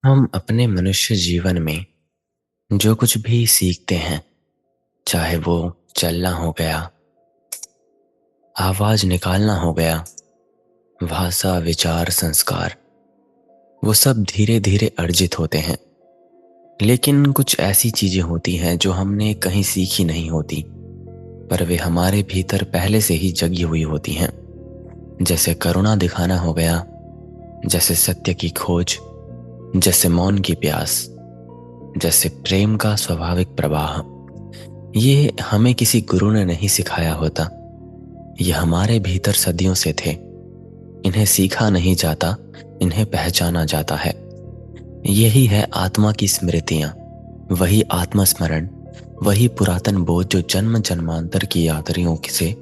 हम अपने मनुष्य जीवन में जो कुछ भी सीखते हैं, चाहे वो चलना हो गया, आवाज निकालना हो गया, भाषा, विचार, संस्कार, वो सब धीरे धीरे अर्जित होते हैं। लेकिन कुछ ऐसी चीजें होती हैं जो हमने कहीं सीखी नहीं होती, पर वे हमारे भीतर पहले से ही जगी हुई होती हैं। जैसे करुणा दिखाना हो गया, जैसे सत्य की खोज, जैसे मौन की प्यास, जैसे प्रेम का स्वाभाविक प्रवाह। ये हमें किसी गुरु ने नहीं सिखाया होता, ये हमारे भीतर सदियों से थे। इन्हें सीखा नहीं जाता, इन्हें पहचाना जाता है। यही है आत्मा की स्मृतियां, वही आत्मस्मरण, वही पुरातन बोध जो जन्म जन्मांतर की यात्रियों से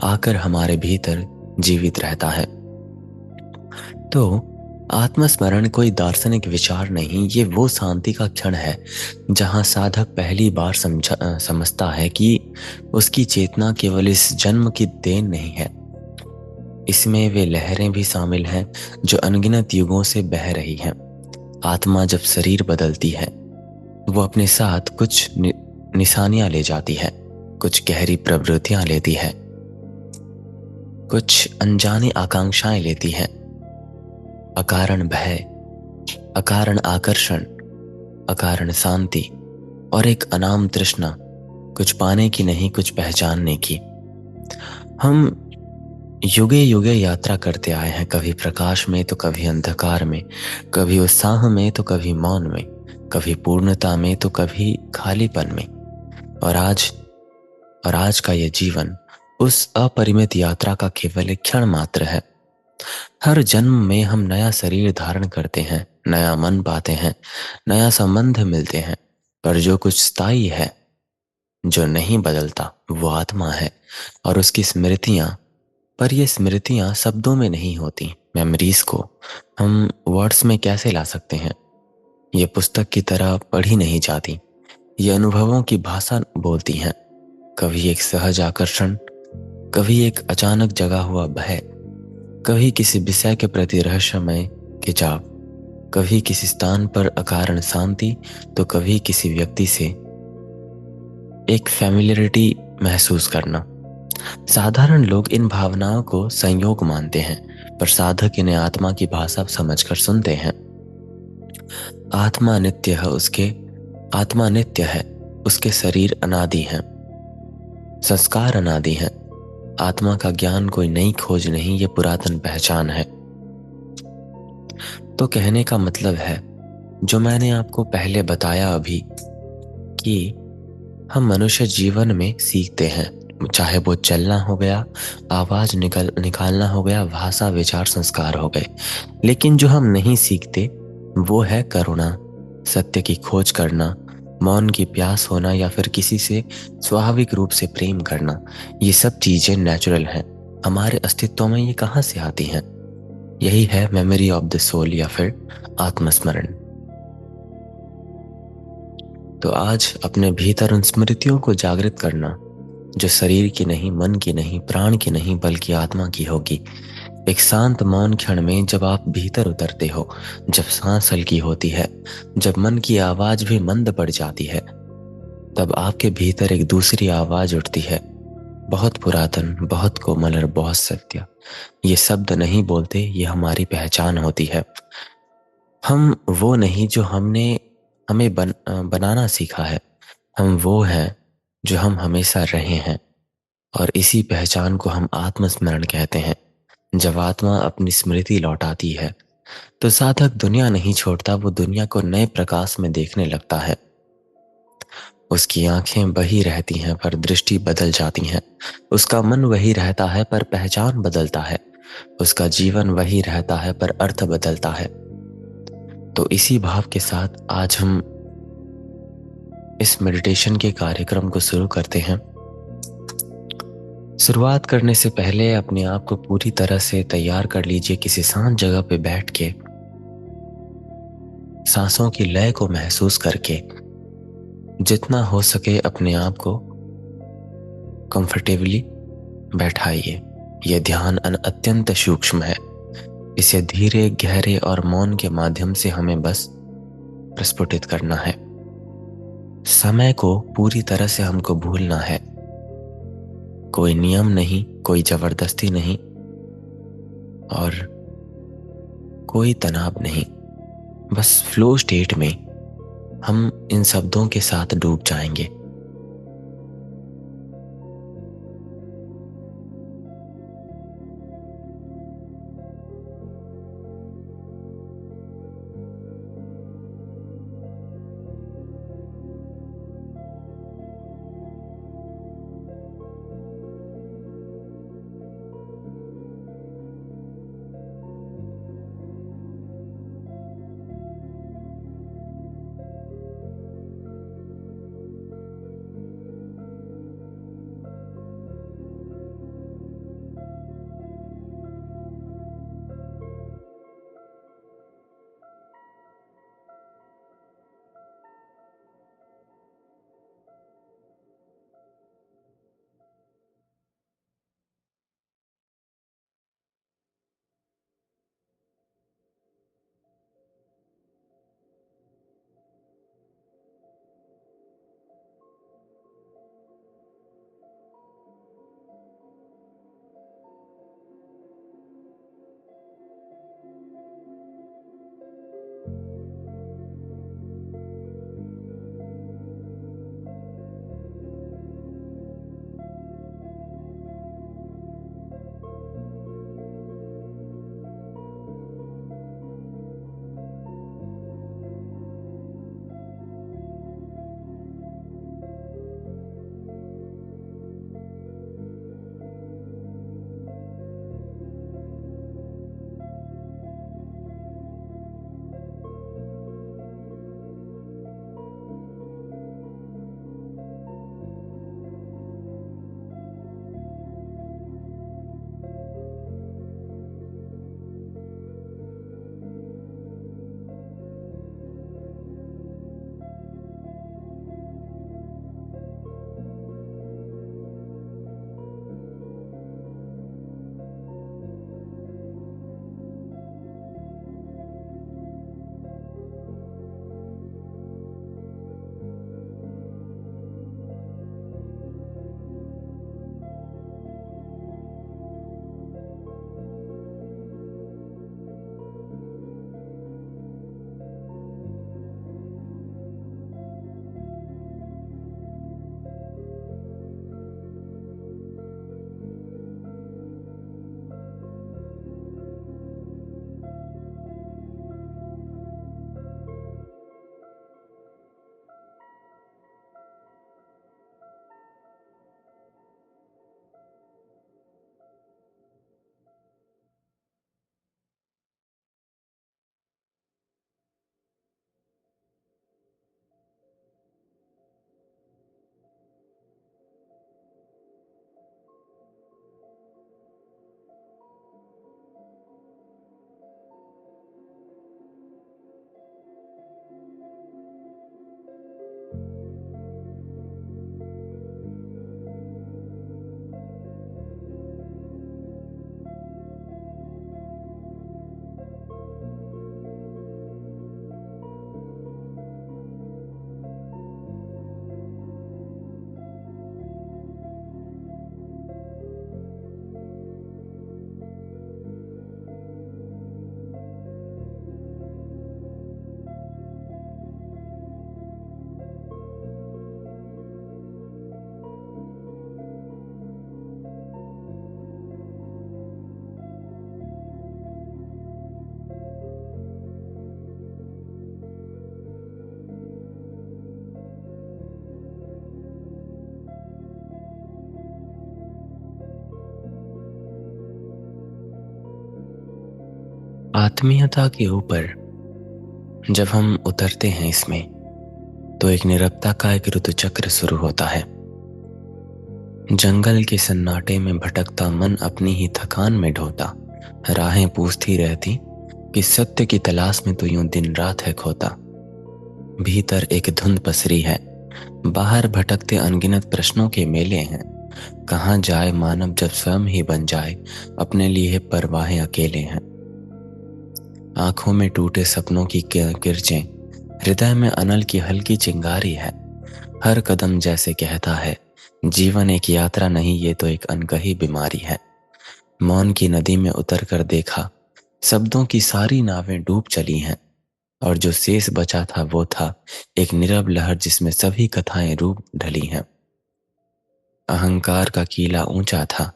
आकर हमारे भीतर जीवित रहता है। तो आत्मस्मरण कोई दार्शनिक विचार नहीं, ये वो शांति का क्षण है जहां साधक पहली बार समझता है कि उसकी चेतना केवल इस जन्म की देन नहीं है। इसमें वे लहरें भी शामिल हैं जो अनगिनत युगों से बह रही हैं। आत्मा जब शरीर बदलती है, वो अपने साथ कुछ निशानियां ले जाती है, कुछ गहरी प्रवृत्तियां लेती है, कुछ अनजानी आकांक्षाएं लेती है। अकारण भय, अकारण आकर्षण, अकारण शांति और एक अनाम तृष्णा, कुछ पाने की नहीं, कुछ पहचानने की। हम युगे युगे यात्रा करते आए हैं, कभी प्रकाश में तो कभी अंधकार में, कभी उत्साह में तो कभी मौन में, कभी पूर्णता में तो कभी खालीपन में। और आज का ये जीवन उस अपरिमित यात्रा का केवल एक क्षण मात्र है। हर जन्म में हम नया शरीर धारण करते हैं, नया मन पाते हैं, नया संबंध मिलते हैं, पर जो कुछ स्थायी है, जो नहीं बदलता, वो आत्मा है और उसकी स्मृतियां। पर ये स्मृतियां शब्दों में नहीं होती। मेमोरीज को हम वर्ड्स में कैसे ला सकते हैं? ये पुस्तक की तरह पढ़ी नहीं जाती, ये अनुभवों की भाषा बोलती हैं। कभी एक सहज आकर्षण, कभी एक अचानक जगा हुआ भय, कभी किसी विषय के प्रति रहस्यमय खिंचाव, कभी किसी स्थान पर अकारण शांति, तो कभी किसी व्यक्ति से एक फैमिलियरिटी महसूस करना। साधारण लोग इन भावनाओं को संयोग मानते हैं, पर साधक इन्हें आत्मा की भाषा समझकर सुनते हैं। आत्मा नित्य है, उसके शरीर अनादि हैं, संस्कार अनादि हैं। आत्मा का ज्ञान कोई नई खोज नहीं, ये पुरातन पहचान है। तो कहने का मतलब है, जो मैंने आपको पहले बताया अभी, कि हम मनुष्य जीवन में सीखते हैं, चाहे वो चलना हो गया, आवाज निकालना हो गया, भाषा, विचार, संस्कार हो गए। लेकिन जो हम नहीं सीखते वो है करुणा, सत्य की खोज करना, मौन की प्यास होना, या फिर किसी से स्वाभाविक रूप से प्रेम करना। ये सब चीजें नेचुरल हैं, हमारे अस्तित्व में ये कहाँ से आती हैं? यही है मेमोरी ऑफ द सोल, या फिर आत्मस्मरण। तो आज अपने भीतर उन स्मृतियों को जागृत करना जो शरीर की नहीं, मन की नहीं, प्राण की नहीं, बल्कि आत्मा की होगी। एक शांत मौन क्षण में जब आप भीतर उतरते हो, जब सांस हल्की होती है, जब मन की आवाज भी मंद पड़ जाती है, तब आपके भीतर एक दूसरी आवाज उठती है, बहुत पुरातन, बहुत कोमल और बहुत सत्य। ये शब्द नहीं बोलते, ये हमारी पहचान होती है। हम वो नहीं जो हमें बनाना सीखा है, हम वो हैं जो हम हमेशा रहे हैं। और इसी पहचान को हम आत्मस्मरण कहते हैं। जब आत्मा अपनी स्मृति लौटाती है, तो साधक दुनिया नहीं छोड़ता, वो दुनिया को नए प्रकाश में देखने लगता है। उसकी आंखें वही रहती हैं, पर दृष्टि बदल जाती हैं। उसका मन वही रहता है, पर पहचान बदलता है। उसका जीवन वही रहता है, पर अर्थ बदलता है। तो इसी भाव के साथ आज हम इस मेडिटेशन के कार्यक्रम को शुरू करते हैं। शुरुआत करने से पहले अपने आप को पूरी तरह से तैयार कर लीजिए। किसी शांत जगह पे बैठ के सांसों की लय को महसूस करके जितना हो सके अपने आप को कंफर्टेबली बैठाइए। यह ध्यान अत्यंत सूक्ष्म है। इसे धीरे, गहरे और मौन के माध्यम से हमें बस प्रस्फुटित करना है। समय को पूरी तरह से हमको भूलना है। कोई नियम नहीं, कोई जबरदस्ती नहीं और कोई तनाव नहीं। बस फ्लो स्टेट में हम इन शब्दों के साथ डूब जाएंगे। आत्मीयता के ऊपर जब हम उतरते हैं इसमें, तो एक नीरवता का एक ऋतुचक्र शुरू होता है। जंगल के सन्नाटे में भटकता मन अपनी ही थकान में ढोता, राहें पूछती रहती कि सत्य की तलाश में तो यूं दिन रात है खोता। भीतर एक धुंध पसरी है, बाहर भटकते अनगिनत प्रश्नों के मेले हैं। कहाँ जाए मानव जब स्वयं ही बन जाए, अपने लिए परवाहें अकेले हैं। आंखों में टूटे सपनों की किरचें हृदय में अनल की हल्की चिंगारी है। हर कदम जैसे कहता है, जीवन एक यात्रा नहीं, ये तो एक अनकही बीमारी है। मौन की नदी में उतर कर देखा, शब्दों की सारी नावें डूब चली हैं, और जो शेष बचा था वो था एक नीरव लहर जिसमें सभी कथाएं रूप ढली हैं। अहंकार का कीला ऊंचा था,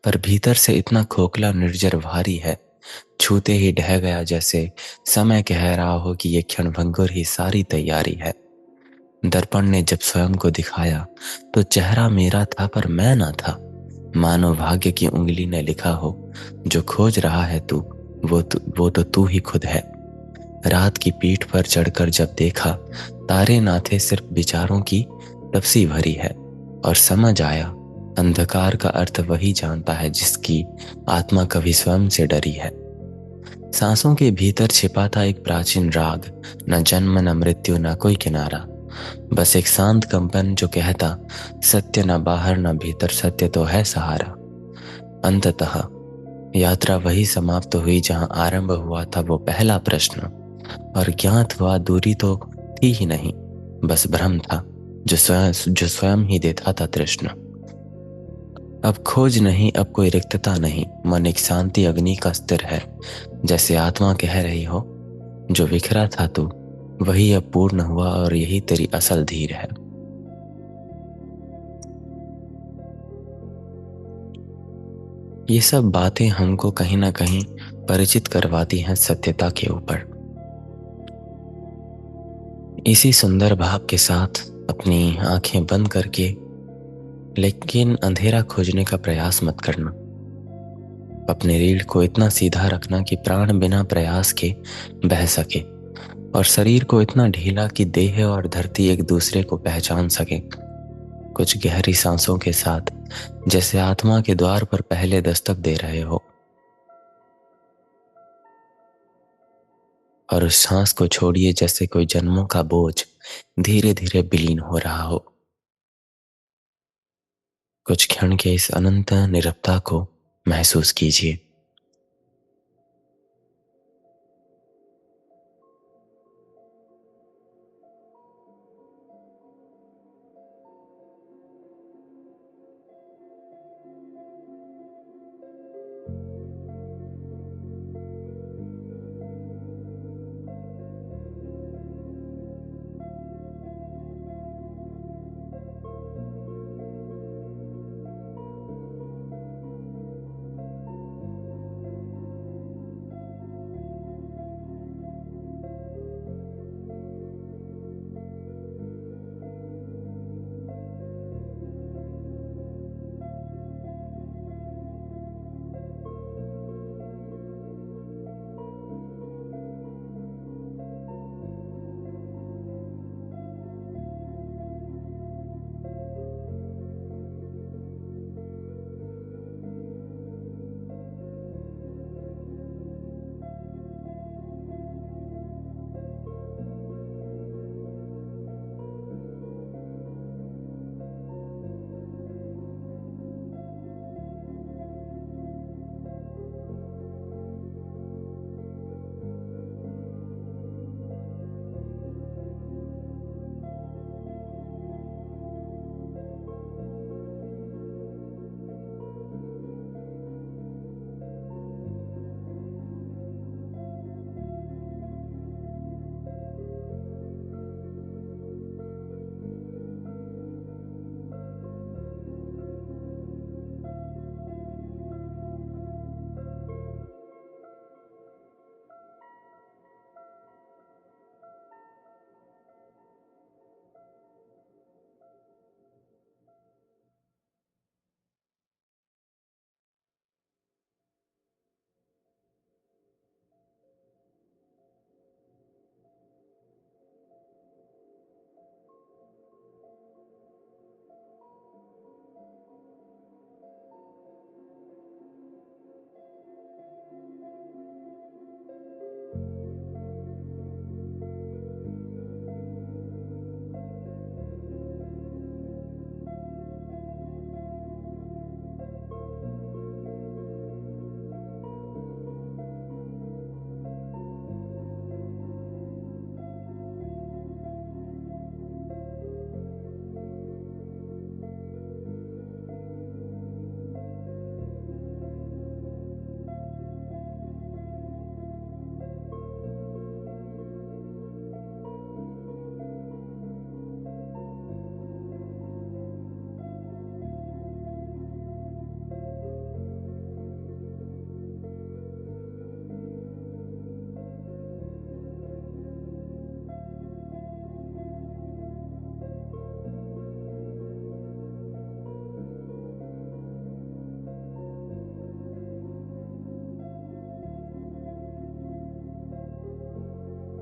पर भीतर से इतना खोखला निर्जर भारी है, छूते ही ढह गया, जैसे समय कह रहा हो कि ये क्षण भंगुर ही सारी तैयारी है। दर्पण ने जब स्वयं को दिखाया तो चेहरा मेरा था पर मैं ना था। मानो भाग्य की उंगली ने लिखा हो, जो खोज रहा है तू, वो तो तू ही खुद है। रात की पीठ पर चढ़कर जब देखा, तारे ना थे, सिर्फ विचारों की तपसी भरी है। और समझ आया, अंधकार का अर्थ वही जानता है जिसकी आत्मा कभी स्वयं से डरी है। सांसों के भीतर छिपा था एक प्राचीन राग, न जन्म न मृत्यु न कोई किनारा, बस एक शांत कंपन जो कहता, सत्य न बाहर न भीतर, सत्य तो है सहारा। अंततः यात्रा वही समाप्त हुई जहां आरंभ हुआ था वो पहला प्रश्न, और ज्ञात हुआ दूरी तो थी ही नहीं, बस भ्रम था जो स्वयं ही देता था तृष्णा। अब खोज नहीं, अब कोई रिक्तता नहीं, मन एक शांति अग्नि का स्तिर है, जैसे आत्मा कह रही हो, जो बिखरा था तू वही अब पूर्ण हुआ, और यही तेरी असल धीर है। ये सब बातें हमको कहीं ना कहीं परिचित करवाती हैं सत्यता के ऊपर। इसी सुंदर भाव के साथ अपनी आंखें बंद करके, लेकिन अंधेरा खोजने का प्रयास मत करना। अपने रीढ़ को इतना सीधा रखना कि प्राण बिना प्रयास के बह सके, और शरीर को इतना ढीला कि देह और धरती एक दूसरे को पहचान सके। कुछ गहरी सांसों के साथ, जैसे आत्मा के द्वार पर पहले दस्तक दे रहे हो, और उस सांस को छोड़िए जैसे कोई जन्मों का बोझ धीरे धीरे विलीन हो रहा हो। कुछ क्षण के इस अनंत निरवता को महसूस कीजिए।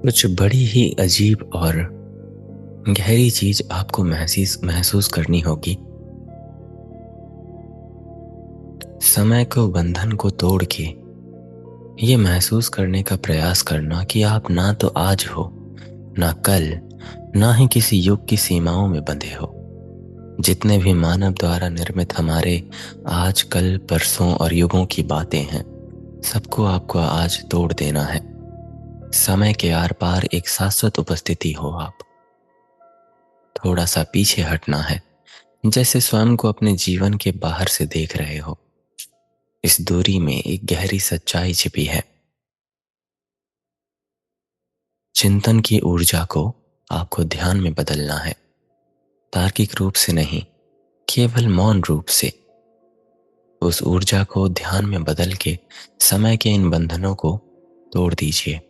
कुछ बड़ी ही अजीब और गहरी चीज आपको महसूस महसूस करनी होगी। समय को बंधन को तोड़ के ये महसूस करने का प्रयास करना कि आप ना तो आज हो, ना कल, ना ही किसी युग की सीमाओं में बंधे हो। जितने भी मानव द्वारा निर्मित हमारे आज, कल, परसों और युगों की बातें हैं, सबको आपको आज तोड़ देना है। समय के आर पार एक शाश्वत उपस्थिति हो आप। थोड़ा सा पीछे हटना है, जैसे स्वयं को अपने जीवन के बाहर से देख रहे हो। इस दूरी में एक गहरी सच्चाई छिपी है। चिंतन की ऊर्जा को आपको ध्यान में बदलना है, तार्किक रूप से नहीं, केवल मौन रूप से। उस ऊर्जा को ध्यान में बदल के समय के इन बंधनों को तोड़ दीजिए।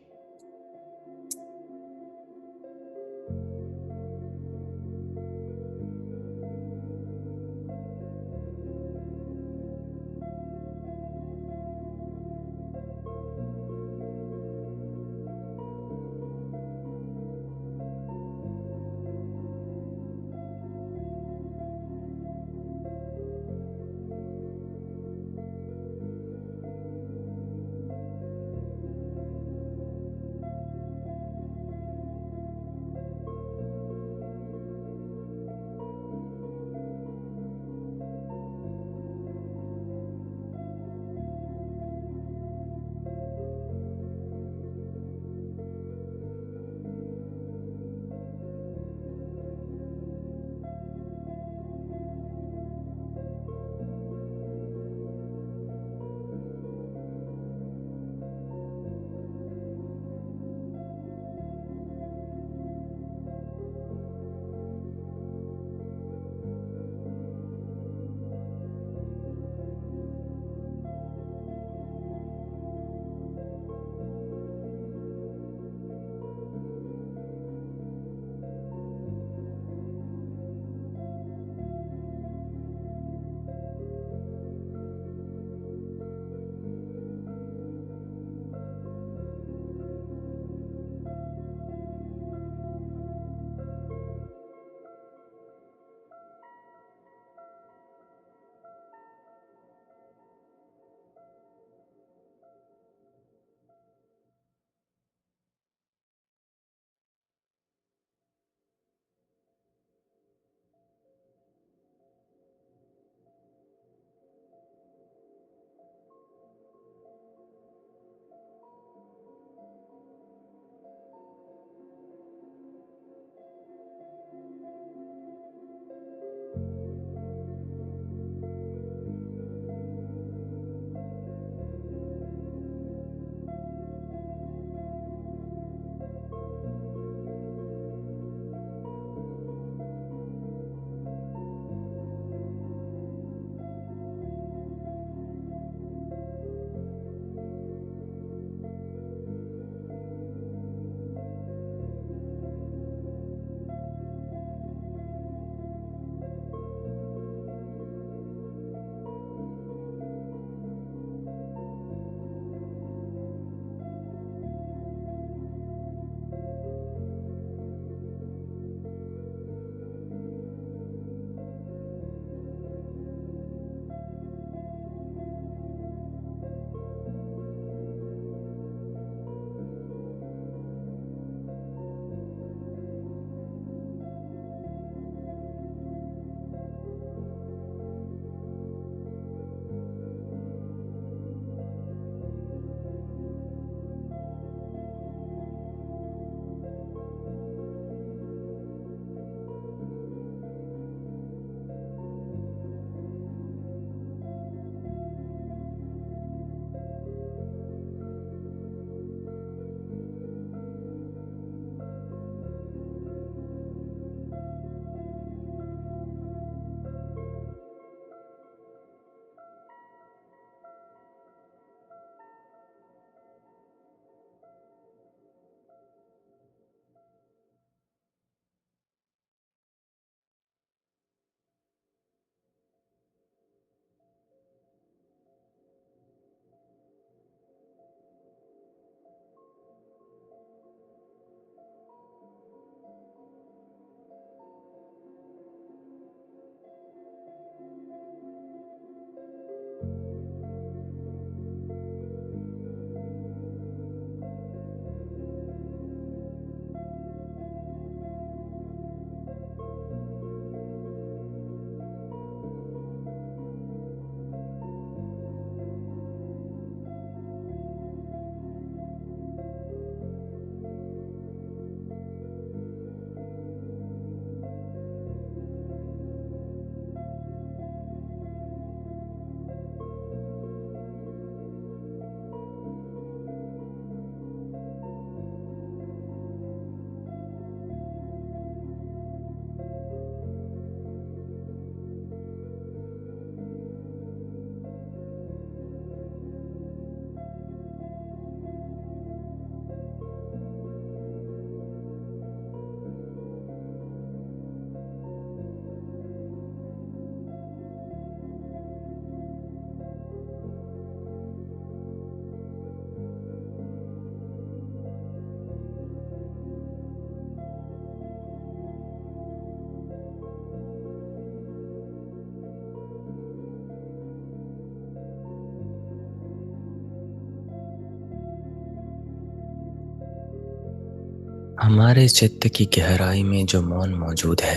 हमारे चित्त की गहराई में जो मौन मौजूद है,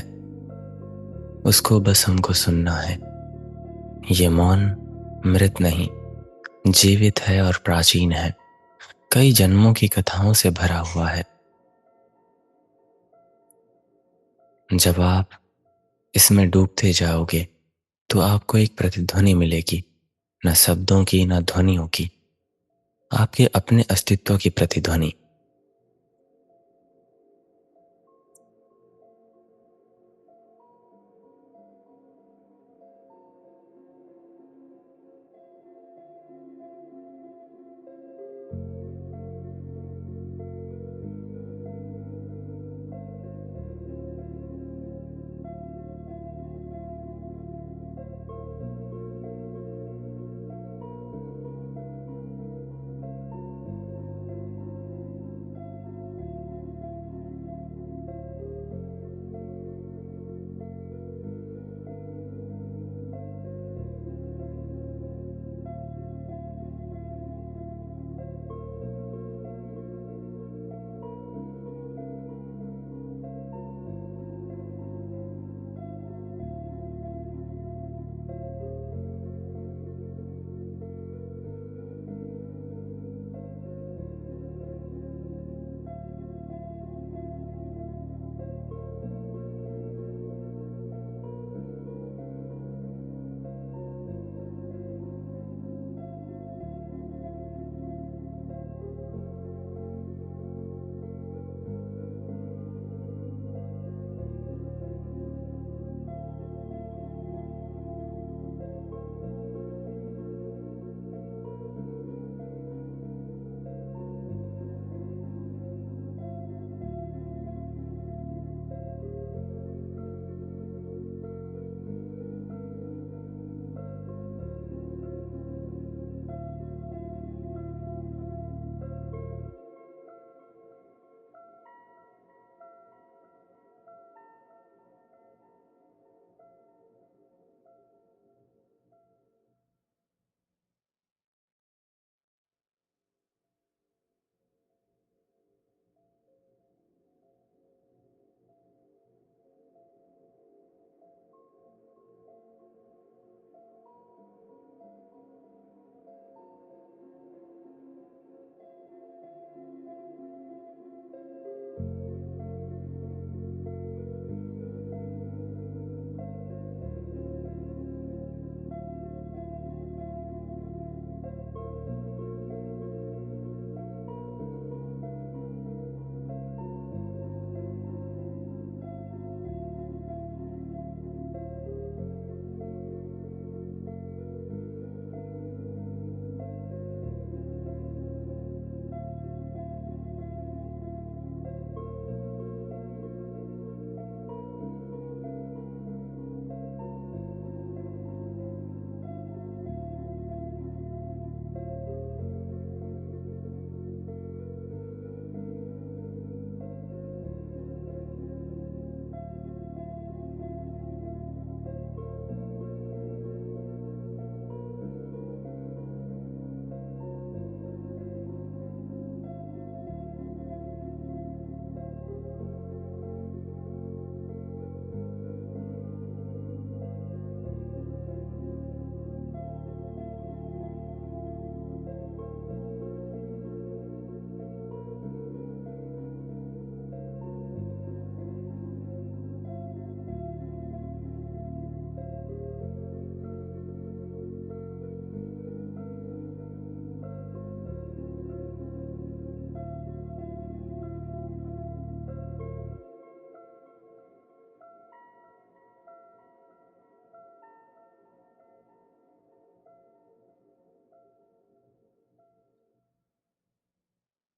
उसको बस हमको सुनना है। ये मौन मृत नहीं, जीवित है और प्राचीन है। कई जन्मों की कथाओं से भरा हुआ है। जब आप इसमें डूबते जाओगे, तो आपको एक प्रतिध्वनि मिलेगी, न शब्दों की न ध्वनियों की, आपके अपने अस्तित्व की प्रतिध्वनि।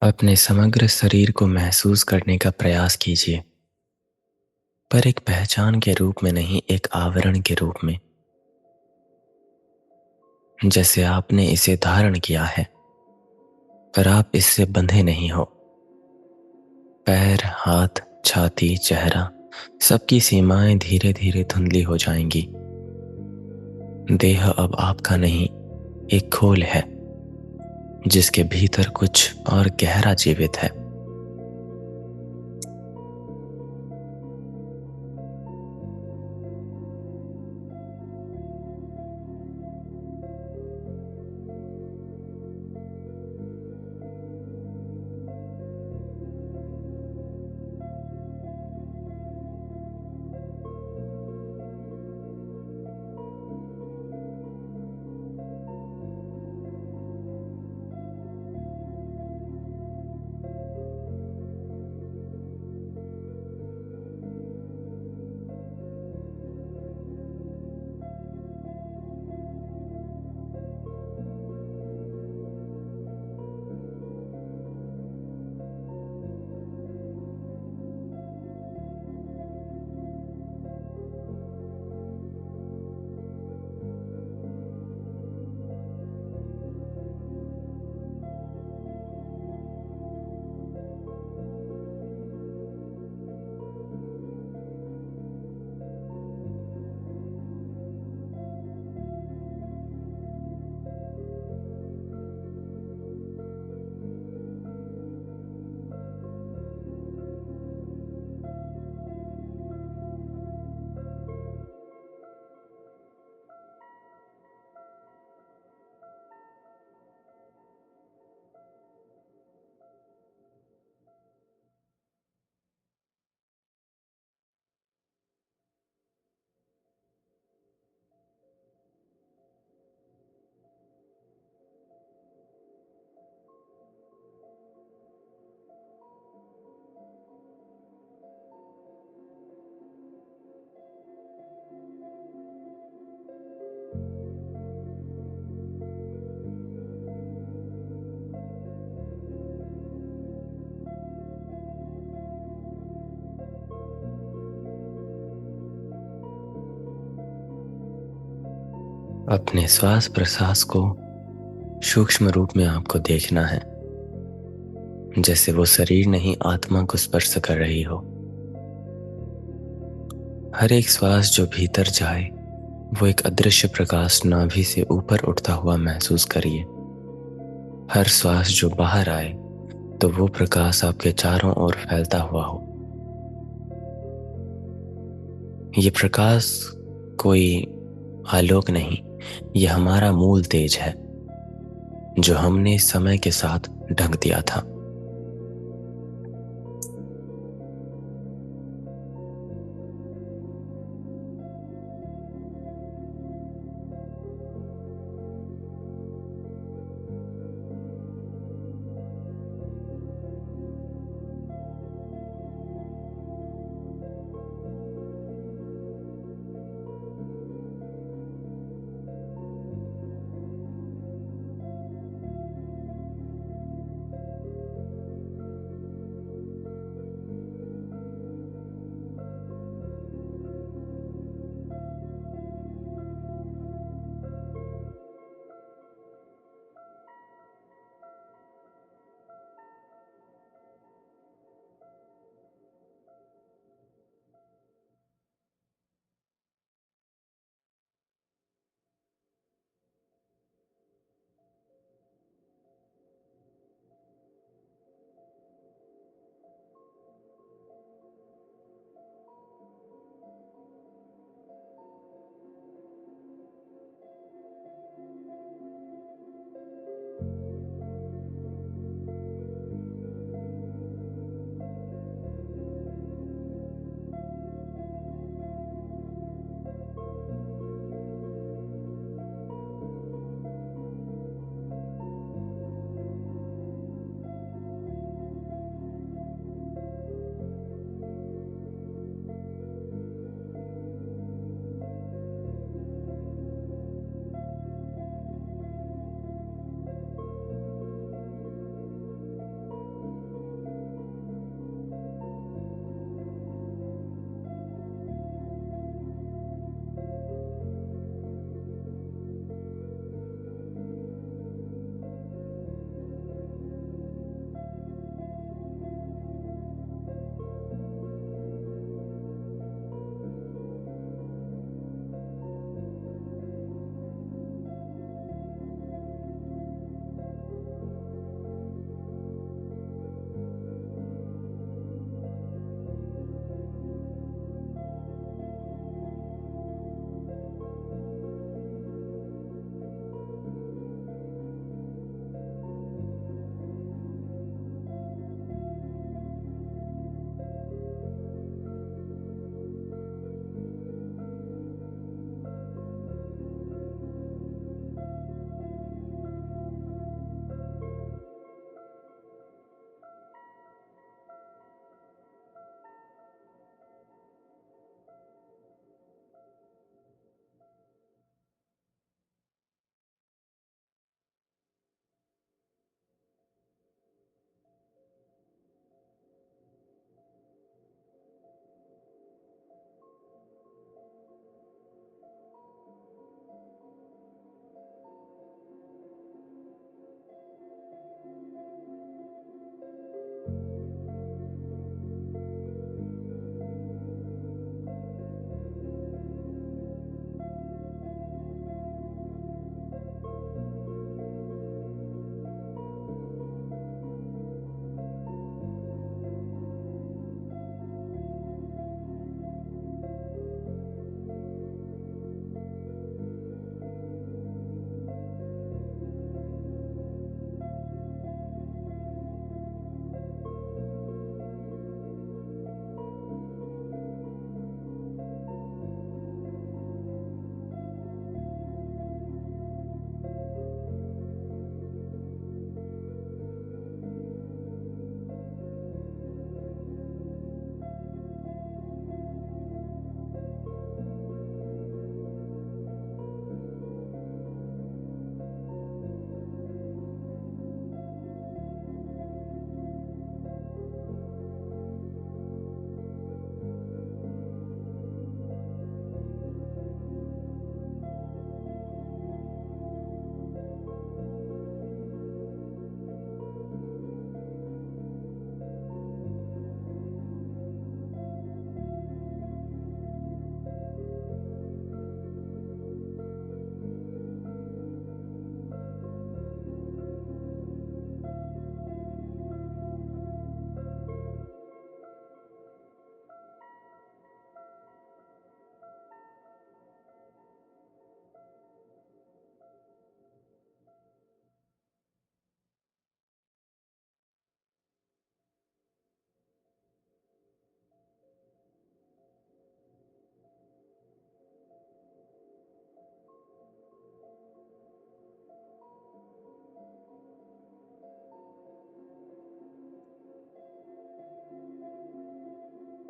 अपने समग्र शरीर को महसूस करने का प्रयास कीजिए, पर एक पहचान के रूप में नहीं, एक आवरण के रूप में। जैसे आपने इसे धारण किया है, पर आप इससे बंधे नहीं हो। पैर, हाथ, छाती, चेहरा, सबकी सीमाएं धीरे धीरे धुंधली हो जाएंगी। देह अब आपका नहीं, एक खोल है जिसके भीतर कुछ और गहरा जीवित है। अपने श्वास प्रश्वास को सूक्ष्म रूप में आपको देखना है, जैसे वो शरीर नहीं आत्मा को स्पर्श कर रही हो। हर एक श्वास जो भीतर जाए वो एक अदृश्य प्रकाश नाभि से ऊपर उठता हुआ महसूस करिए। हर श्वास जो बाहर आए तो वो प्रकाश आपके चारों ओर फैलता हुआ हो। ये प्रकाश कोई आलोक नहीं, ये हमारा मूल तेज है जो हमने समय के साथ ढक दिया था।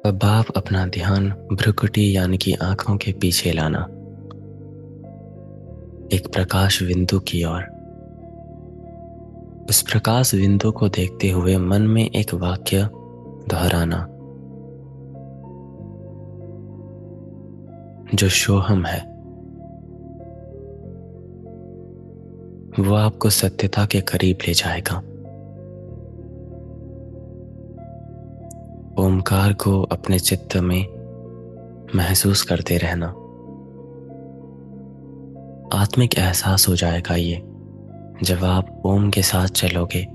अब आप अपना ध्यान भ्रुकुटी यानी कि आंखों के पीछे लाना, एक प्रकाश बिंदु की ओर। उस प्रकाश बिंदु को देखते हुए मन में एक वाक्य दोहराना, जो सोहम है। वो आपको सत्यता के करीब ले जाएगा। ओमकार को अपने चित्त में महसूस करते रहना। आत्मिक एहसास हो जाएगा ये, जब आप ओम के साथ चलोगे।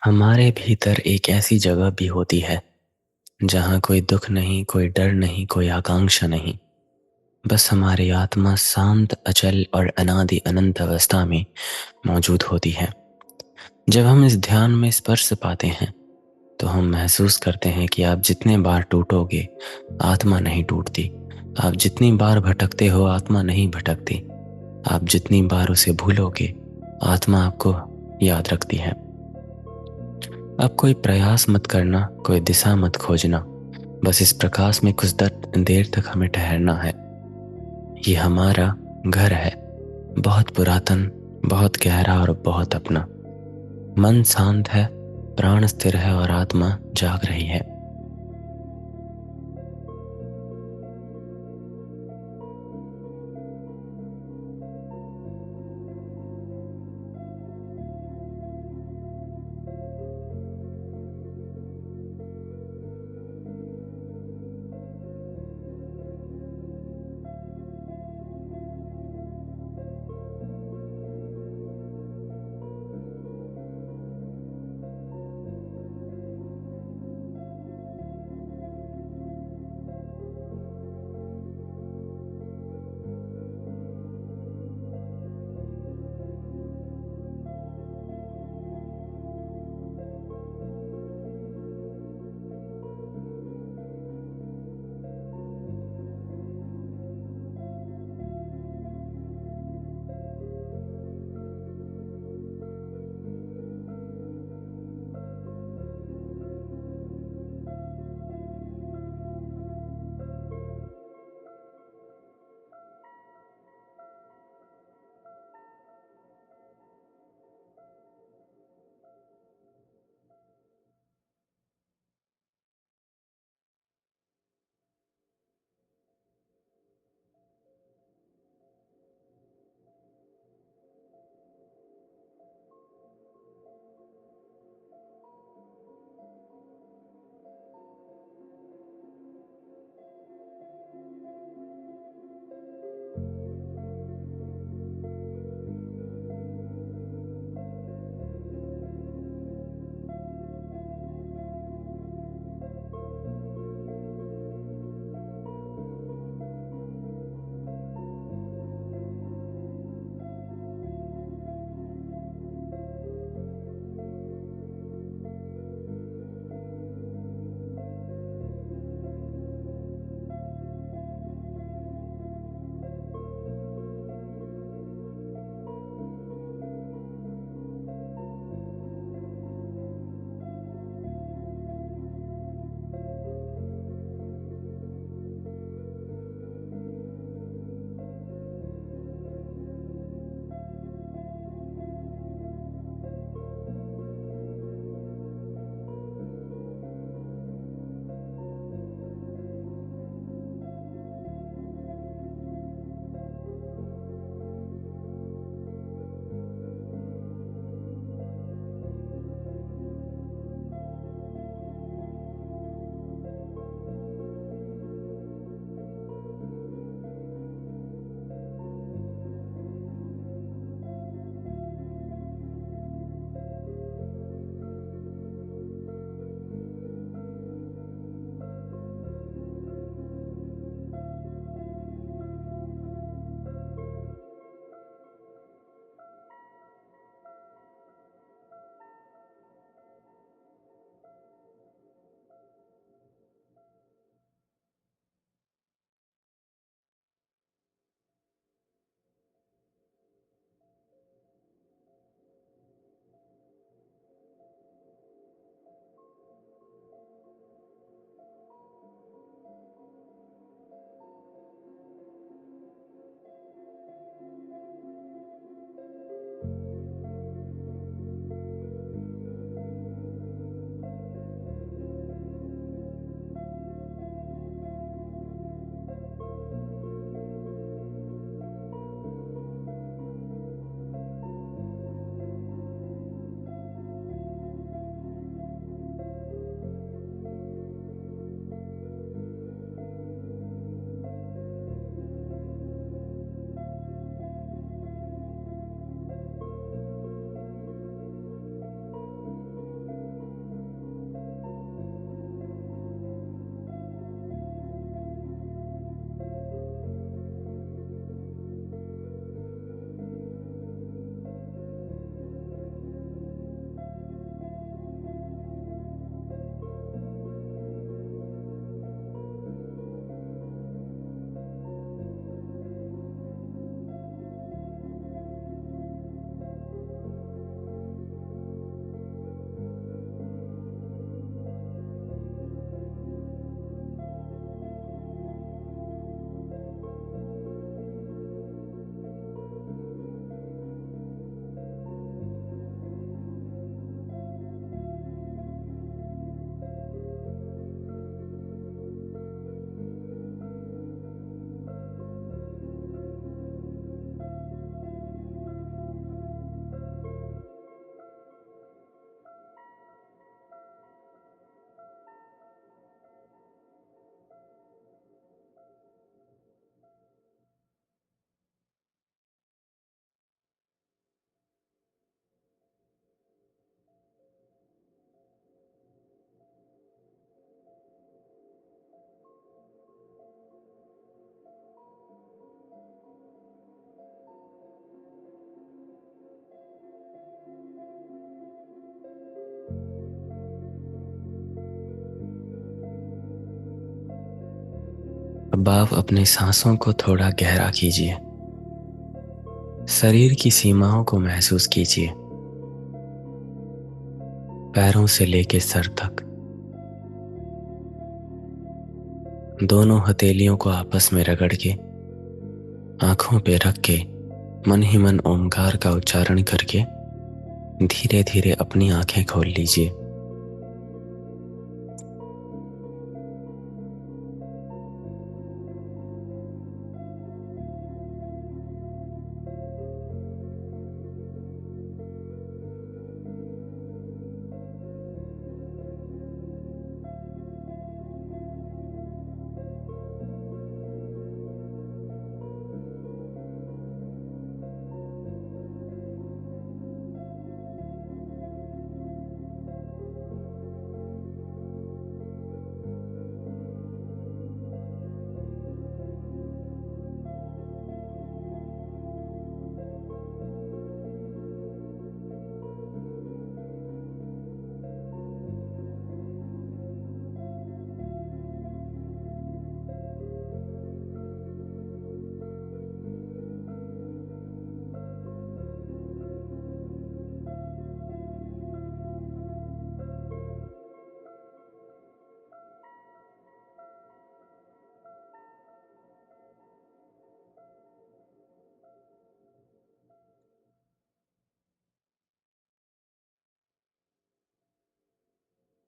हमारे भीतर एक ऐसी जगह भी होती है जहाँ कोई दुख नहीं, कोई डर नहीं, कोई आकांक्षा नहीं। बस हमारी आत्मा शांत, अचल और अनादि अनंत अवस्था में मौजूद होती है। जब हम इस ध्यान में स्पर्श पाते हैं तो हम महसूस करते हैं कि आप जितने बार टूटोगे, आत्मा नहीं टूटती। आप जितनी बार भटकते हो, आत्मा नहीं भटकती। आप जितनी बार उसे भूलोगे, आत्मा आपको याद रखती है। अब कोई प्रयास मत करना, कोई दिशा मत खोजना। बस इस प्रकाश में कुछ देर तक हमें ठहरना है। ये हमारा घर है, बहुत पुरातन, बहुत गहरा और बहुत अपना। मन शांत है, प्राण स्थिर है और आत्मा जाग रही है। अब आप अपनी सांसों को थोड़ा गहरा कीजिए। शरीर की सीमाओं को महसूस कीजिए, पैरों से लेकर सर तक। दोनों हथेलियों को आपस में रगड़ के, आंखों पे रख के, मन ही मन ओमकार का उच्चारण करके धीरे धीरे अपनी आंखें खोल लीजिए।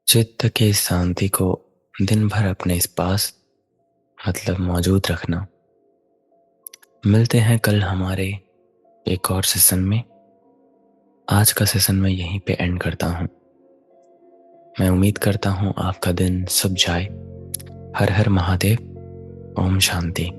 चित्त के शांति को दिन भर अपने इस पास मौजूद रखना। मिलते हैं कल हमारे एक और सेशन में। आज का सेशन मैं यहीं पे एंड करता हूँ। मैं उम्मीद करता हूँ आपका दिन शुभ जाए। हर हर महादेव। ओम शांति।